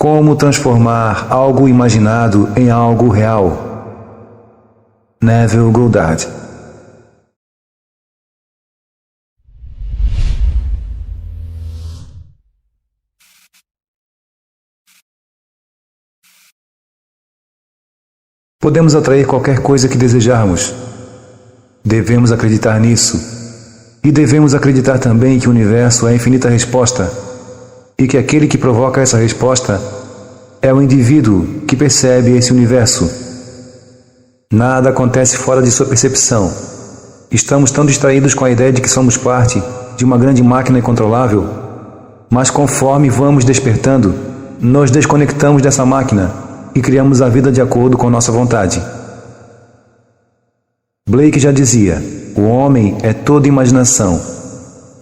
Como transformar algo imaginado em algo real? Neville Goddard. Podemos atrair qualquer coisa que desejarmos. Devemos acreditar nisso. E devemos acreditar também que o universo é a infinita resposta, e que aquele que provoca essa resposta é o indivíduo que percebe esse universo. Nada acontece fora de sua percepção. Estamos tão distraídos com a ideia de que somos parte de uma grande máquina incontrolável, mas conforme vamos despertando, nos desconectamos dessa máquina e criamos a vida de acordo com nossa vontade. Blake já dizia: o homem é toda imaginação,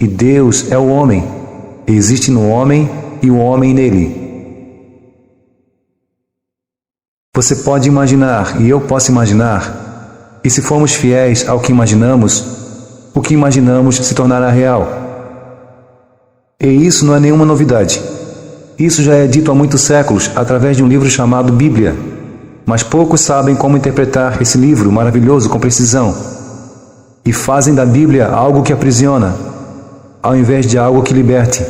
e Deus é o homem. Existe no homem e o homem nele. Você pode imaginar e eu posso imaginar, e se formos fiéis ao que imaginamos, o que imaginamos se tornará real. E isso não é nenhuma novidade. Isso já é dito há muitos séculos através de um livro chamado Bíblia, mas poucos sabem como interpretar esse livro maravilhoso com precisão, e fazem da Bíblia algo que aprisiona, ao invés de algo que liberte.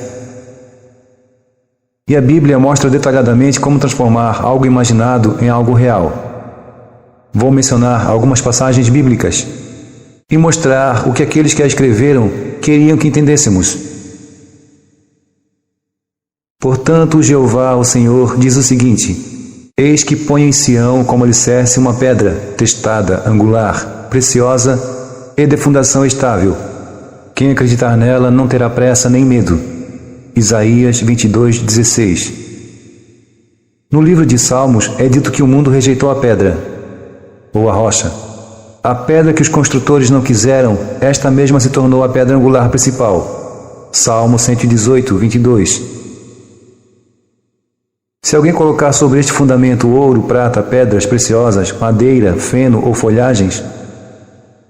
E a Bíblia mostra detalhadamente como transformar algo imaginado em algo real. Vou mencionar algumas passagens bíblicas e mostrar o que aqueles que a escreveram queriam que entendêssemos. Portanto, Jeová, o Senhor, diz o seguinte: eis que ponho em Sião como alicerce uma pedra, testada, angular, preciosa e de fundação estável. Quem acreditar nela não terá pressa nem medo. Isaías 22:16. No livro de Salmos é dito que o mundo rejeitou a pedra, ou a rocha. A pedra que os construtores não quiseram, esta mesma se tornou a pedra angular principal. Salmo 118:22. Se alguém colocar sobre este fundamento ouro, prata, pedras preciosas, madeira, feno ou folhagens,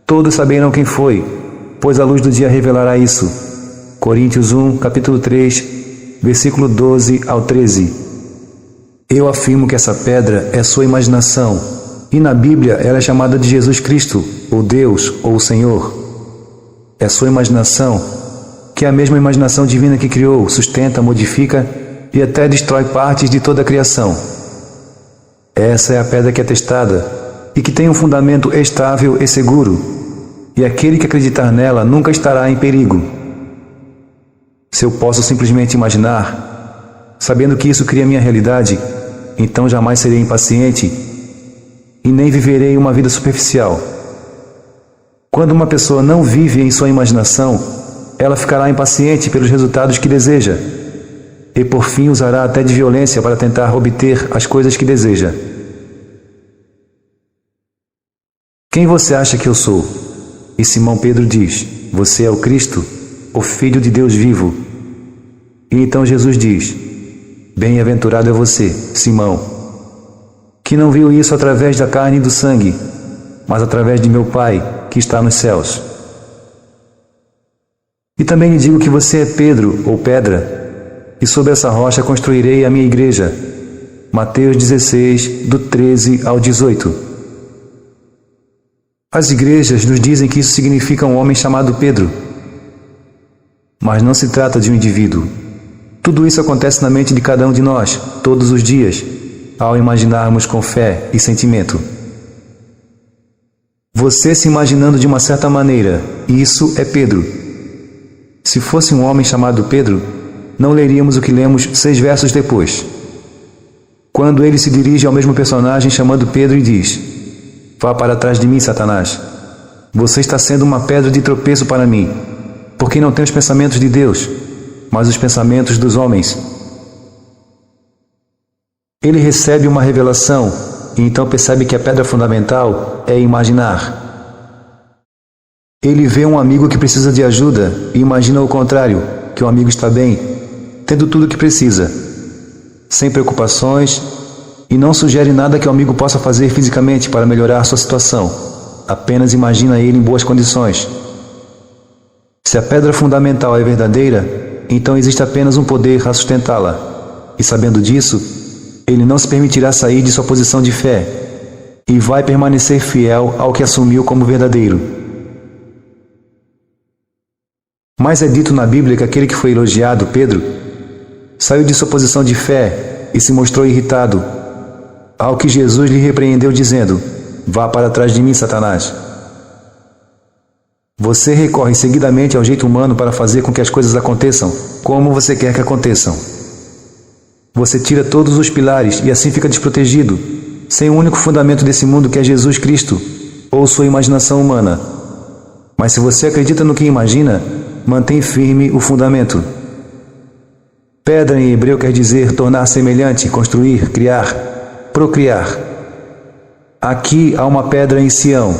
todos saberão quem foi, pois a luz do dia revelará isso. Coríntios 1, capítulo 3, versículo 12 ao 13. Eu afirmo que essa pedra é sua imaginação, e na Bíblia ela é chamada de Jesus Cristo, ou Deus, ou o Senhor. É sua imaginação, que é a mesma imaginação divina que criou, sustenta, modifica e até destrói partes de toda a criação. Essa é a pedra que é testada, e que tem um fundamento estável e seguro, e aquele que acreditar nela nunca estará em perigo. Se eu posso simplesmente imaginar, sabendo que isso cria minha realidade, então jamais serei impaciente e nem viverei uma vida superficial. Quando uma pessoa não vive em sua imaginação, ela ficará impaciente pelos resultados que deseja e por fim usará até de violência para tentar obter as coisas que deseja. Quem você acha que eu sou? E Simão Pedro diz: você é o Cristo, o Filho de Deus vivo. E então Jesus diz: bem-aventurado é você, Simão, que não viu isso através da carne e do sangue, mas através de meu Pai, que está nos céus. E também lhe digo que você é Pedro, ou pedra, e sobre essa rocha construirei a minha igreja. Mateus 16, do 13 ao 18. As igrejas nos dizem que isso significa um homem chamado Pedro. Mas não se trata de um indivíduo. Tudo isso acontece na mente de cada um de nós, todos os dias, ao imaginarmos com fé e sentimento. Você se imaginando de uma certa maneira, isso é Pedro. Se fosse um homem chamado Pedro, não leríamos o que lemos 6 versos depois. Quando ele se dirige ao mesmo personagem chamando Pedro e diz: vá para trás de mim, Satanás. Você está sendo uma pedra de tropeço para mim, porque não tem os pensamentos de Deus, mas os pensamentos dos homens. Ele recebe uma revelação e então percebe que a pedra fundamental é imaginar. Ele vê um amigo que precisa de ajuda e imagina o contrário, que o amigo está bem, tendo tudo o que precisa, sem preocupações, e não sugere nada que o amigo possa fazer fisicamente para melhorar sua situação, apenas imagina ele em boas condições. Se a pedra fundamental é verdadeira, então existe apenas um poder a sustentá-la. E sabendo disso, Ele não se permitirá sair de sua posição de fé e vai permanecer fiel ao que assumiu como verdadeiro. Mas é dito na Bíblia que aquele que foi elogiado, Pedro, saiu de sua posição de fé e se mostrou irritado, ao que Jesus lhe repreendeu dizendo: "Vá para trás de mim, Satanás." Você recorre seguidamente ao jeito humano para fazer com que as coisas aconteçam como você quer que aconteçam. Você tira todos os pilares e assim fica desprotegido, sem o único fundamento desse mundo que é Jesus Cristo, ou sua imaginação humana. Mas se você acredita no que imagina, mantém firme o fundamento. Pedra em hebreu quer dizer tornar semelhante, construir, criar, procriar. Aqui há uma pedra em Sião.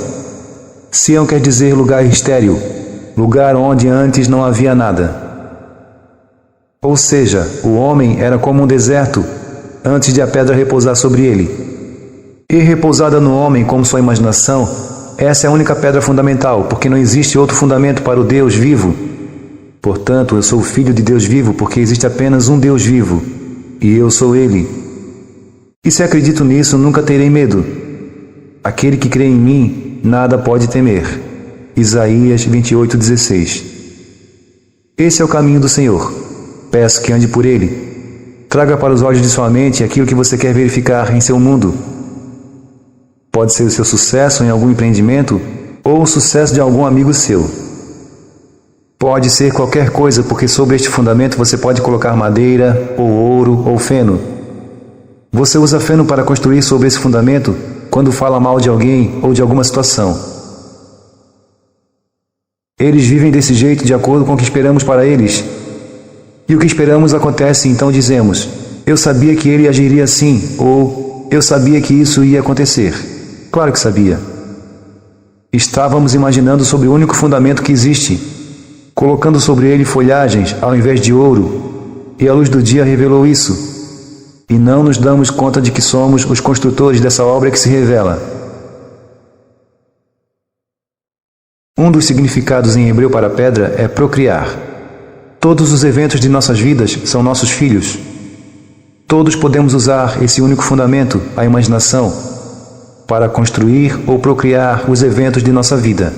Sião quer dizer lugar estéril, lugar onde antes não havia nada. Ou seja, o homem era como um deserto antes de a pedra repousar sobre ele. E repousada no homem como sua imaginação, essa é a única pedra fundamental, porque não existe outro fundamento para o Deus vivo. Portanto, eu sou o filho de Deus vivo, porque existe apenas um Deus vivo, e eu sou Ele. E se acredito nisso, nunca terei medo. Aquele que crê em mim, nada pode temer. Isaías 28:16. Esse é o caminho do Senhor. Peço que ande por ele. Traga para os olhos de sua mente aquilo que você quer verificar em seu mundo. Pode ser o seu sucesso em algum empreendimento ou o sucesso de algum amigo seu. Pode ser qualquer coisa, porque sobre este fundamento você pode colocar madeira, ou ouro, ou feno. Você usa feno para construir sobre esse fundamento quando fala mal de alguém ou de alguma situação. Eles vivem desse jeito de acordo com o que esperamos para eles. E o que esperamos acontece, então dizemos: "Eu sabia que ele agiria assim", ou "Eu sabia que isso ia acontecer." Claro que sabia. Estávamos imaginando sobre o único fundamento que existe, colocando sobre ele folhagens ao invés de ouro, e a luz do dia revelou isso. E não nos damos conta de que somos os construtores dessa obra que se revela. Um dos significados em hebreu para pedra é procriar. Todos os eventos de nossas vidas são nossos filhos. Todos podemos usar esse único fundamento, a imaginação, para construir ou procriar os eventos de nossa vida.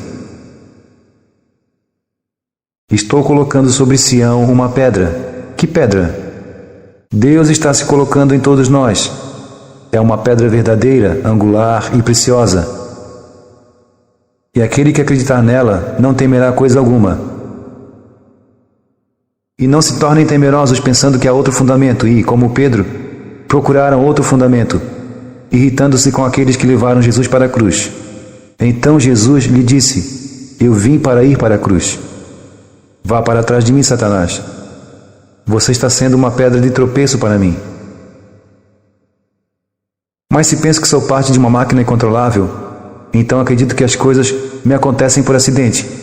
Estou colocando sobre Sião uma pedra. Que pedra? Deus está se colocando em todos nós. É uma pedra verdadeira, angular e preciosa. E aquele que acreditar nela não temerá coisa alguma. E não se tornem temerosos pensando que há outro fundamento e, como Pedro, procuraram outro fundamento, irritando-se com aqueles que levaram Jesus para a cruz. Então Jesus lhe disse: "Eu vim para ir para a cruz. Vá para trás de mim, Satanás. Você está sendo uma pedra de tropeço para mim." Mas se penso que sou parte de uma máquina incontrolável, então acredito que as coisas me acontecem por acidente.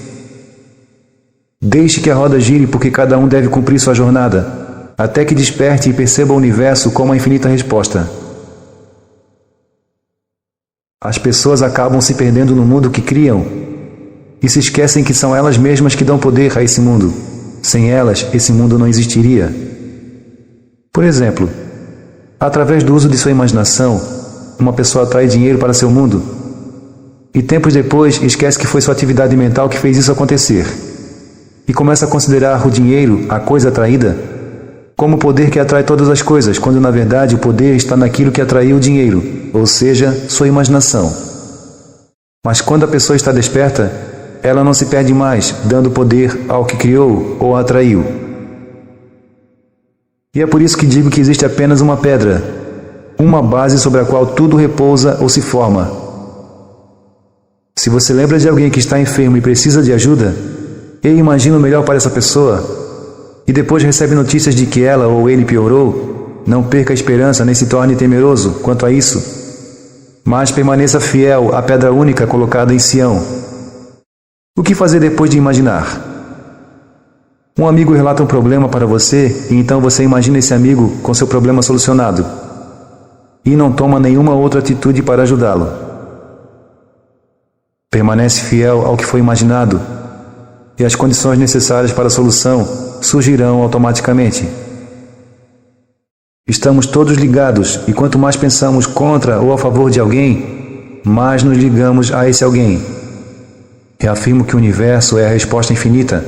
Deixe que a roda gire, porque cada um deve cumprir sua jornada, até que desperte e perceba o universo como a infinita resposta. As pessoas acabam se perdendo no mundo que criam e se esquecem que são elas mesmas que dão poder a esse mundo. Sem elas, esse mundo não existiria. Por exemplo, através do uso de sua imaginação, uma pessoa atrai dinheiro para seu mundo e tempos depois esquece que foi sua atividade mental que fez isso acontecer. E começa a considerar o dinheiro, a coisa atraída, como o poder que atrai todas as coisas, quando na verdade o poder está naquilo que atraiu o dinheiro, ou seja, sua imaginação. Mas quando a pessoa está desperta, ela não se perde mais, dando poder ao que criou ou atraiu. E é por isso que digo que existe apenas uma pedra, uma base sobre a qual tudo repousa ou se forma. Se você lembra de alguém que está enfermo e precisa de ajuda, e imagina o melhor para essa pessoa, e depois recebe notícias de que ela ou ele piorou, não perca a esperança nem se torne temeroso quanto a isso, mas permaneça fiel à pedra única colocada em Sião. O que fazer depois de imaginar? Um amigo relata um problema para você, e então você imagina esse amigo com seu problema solucionado, e não toma nenhuma outra atitude para ajudá-lo. Permanece fiel ao que foi imaginado, e as condições necessárias para a solução surgirão automaticamente. Estamos todos ligados, e quanto mais pensamos contra ou a favor de alguém, mais nos ligamos a esse alguém. Reafirmo que o universo é a resposta infinita,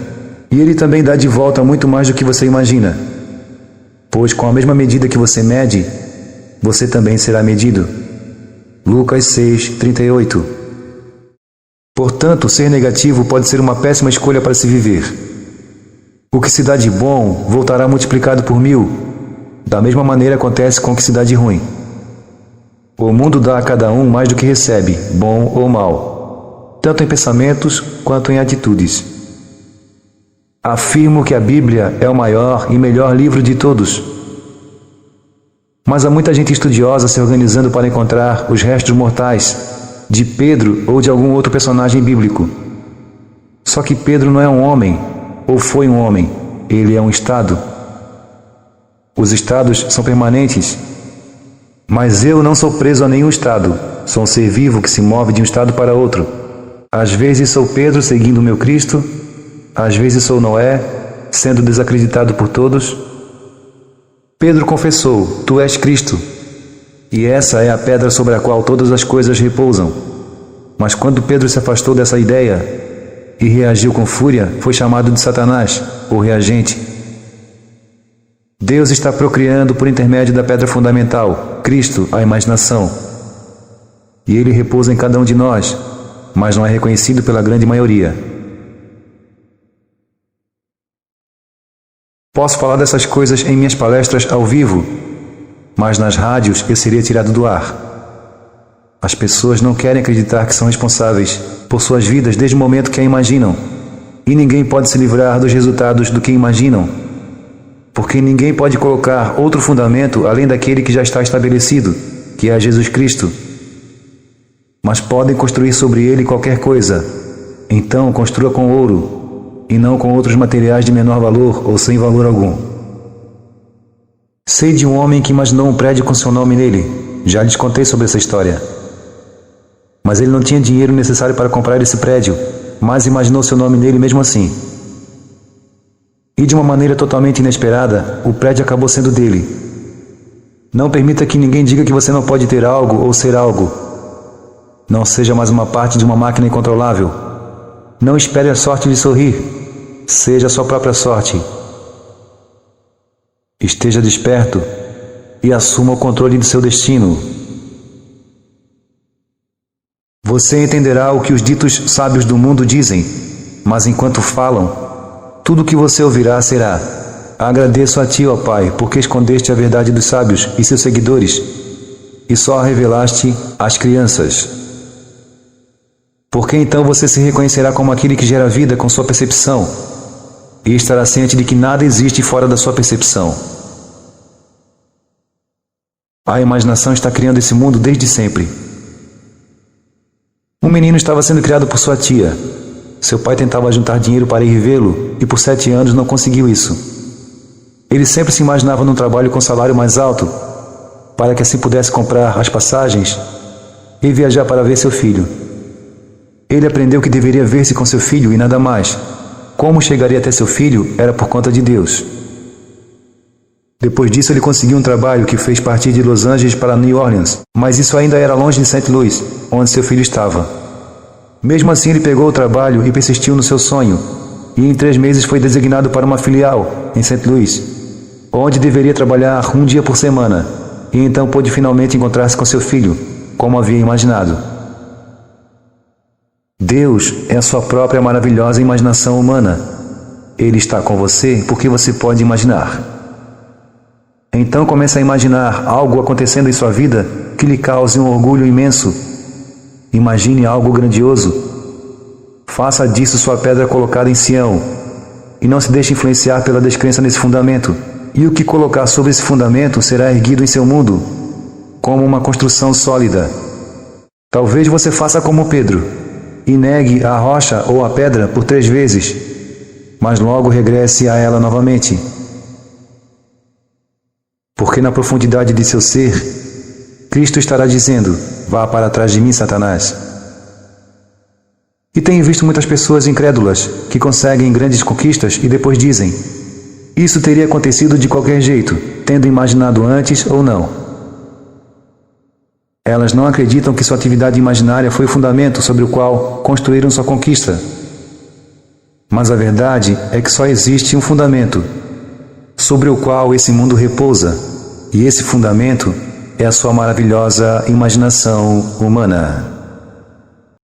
e ele também dá de volta muito mais do que você imagina. Pois com a mesma medida que você mede, você também será medido. Lucas 6:38. Portanto, ser negativo pode ser uma péssima escolha para se viver. O que se dá de bom voltará multiplicado por 1000. Da mesma maneira acontece com o que se dá de ruim. O mundo dá a cada um mais do que recebe, bom ou mal, tanto em pensamentos quanto em atitudes. Afirmo que a Bíblia é o maior e melhor livro de todos. Mas há muita gente estudiosa se organizando para encontrar os restos mortais de Pedro ou de algum outro personagem bíblico. Só que Pedro não é um homem, ou foi um homem, ele é um estado. Os estados são permanentes, mas eu não sou preso a nenhum estado, sou um ser vivo que se move de um estado para outro. Às vezes sou Pedro seguindo o meu Cristo, às vezes sou Noé, sendo desacreditado por todos. Pedro confessou: Tu és Cristo, e essa é a pedra sobre a qual todas as coisas repousam. Mas quando Pedro se afastou dessa ideia e reagiu com fúria, foi chamado de Satanás, o reagente. Deus está procriando por intermédio da pedra fundamental, Cristo, a imaginação. E ele repousa em cada um de nós, mas não é reconhecido pela grande maioria. Posso falar dessas coisas em minhas palestras ao vivo, mas nas rádios eu seria tirado do ar. As pessoas não querem acreditar que são responsáveis por suas vidas desde o momento que a imaginam, e ninguém pode se livrar dos resultados do que imaginam, porque ninguém pode colocar outro fundamento além daquele que já está estabelecido, que é Jesus Cristo. Mas podem construir sobre ele qualquer coisa. Então construa com ouro, e não com outros materiais de menor valor ou sem valor algum. Sei de um homem que imaginou um prédio com seu nome nele. Já lhes contei sobre essa história. Mas ele não tinha dinheiro necessário para comprar esse prédio, mas imaginou seu nome nele mesmo assim. E de uma maneira totalmente inesperada, o prédio acabou sendo dele. Não permita que ninguém diga que você não pode ter algo ou ser algo. Não seja mais uma parte de uma máquina incontrolável. Não espere a sorte de sorrir. Seja a sua própria sorte. Esteja desperto e assuma o controle de seu destino. Você entenderá o que os ditos sábios do mundo dizem, mas enquanto falam, tudo o que você ouvirá será: Agradeço a ti, ó Pai, porque escondeste a verdade dos sábios e seus seguidores, e só a revelaste às crianças. Porque então você se reconhecerá como aquele que gera vida com sua percepção, e estará ciente de que nada existe fora da sua percepção. A imaginação está criando esse mundo desde sempre. Um menino estava sendo criado por sua tia. Seu pai tentava juntar dinheiro para ir vê-lo, e por 7 anos não conseguiu isso. Ele sempre se imaginava num trabalho com salário mais alto, para que assim pudesse comprar as passagens e viajar para ver seu filho. Ele aprendeu que deveria ver-se com seu filho e nada mais. Como chegaria até seu filho era por conta de Deus. Depois disso ele conseguiu um trabalho que fez partir de Los Angeles para New Orleans, mas isso ainda era longe de St. Louis, onde seu filho estava. Mesmo assim ele pegou o trabalho e persistiu no seu sonho, e em 3 meses foi designado para uma filial em St. Louis, onde deveria trabalhar 1 dia por semana, e então pôde finalmente encontrar-se com seu filho, como havia imaginado. Deus é a sua própria maravilhosa imaginação humana. Ele está com você porque você pode imaginar. Então comece a imaginar algo acontecendo em sua vida que lhe cause um orgulho imenso. Imagine algo grandioso. Faça disso sua pedra colocada em Sião. E não se deixe influenciar pela descrença nesse fundamento. E o que colocar sobre esse fundamento será erguido em seu mundo, como uma construção sólida. Talvez você faça como Pedro e negue a rocha ou a pedra por 3 vezes, mas logo regresse a ela novamente. Porque na profundidade de seu ser, Cristo estará dizendo: vá para trás de mim, Satanás. E tenho visto muitas pessoas incrédulas que conseguem grandes conquistas e depois dizem: isso teria acontecido de qualquer jeito, tendo imaginado antes ou não. Elas não acreditam que sua atividade imaginária foi o fundamento sobre o qual construíram sua conquista. Mas a verdade é que só existe um fundamento, sobre o qual esse mundo repousa, e esse fundamento é a sua maravilhosa imaginação humana.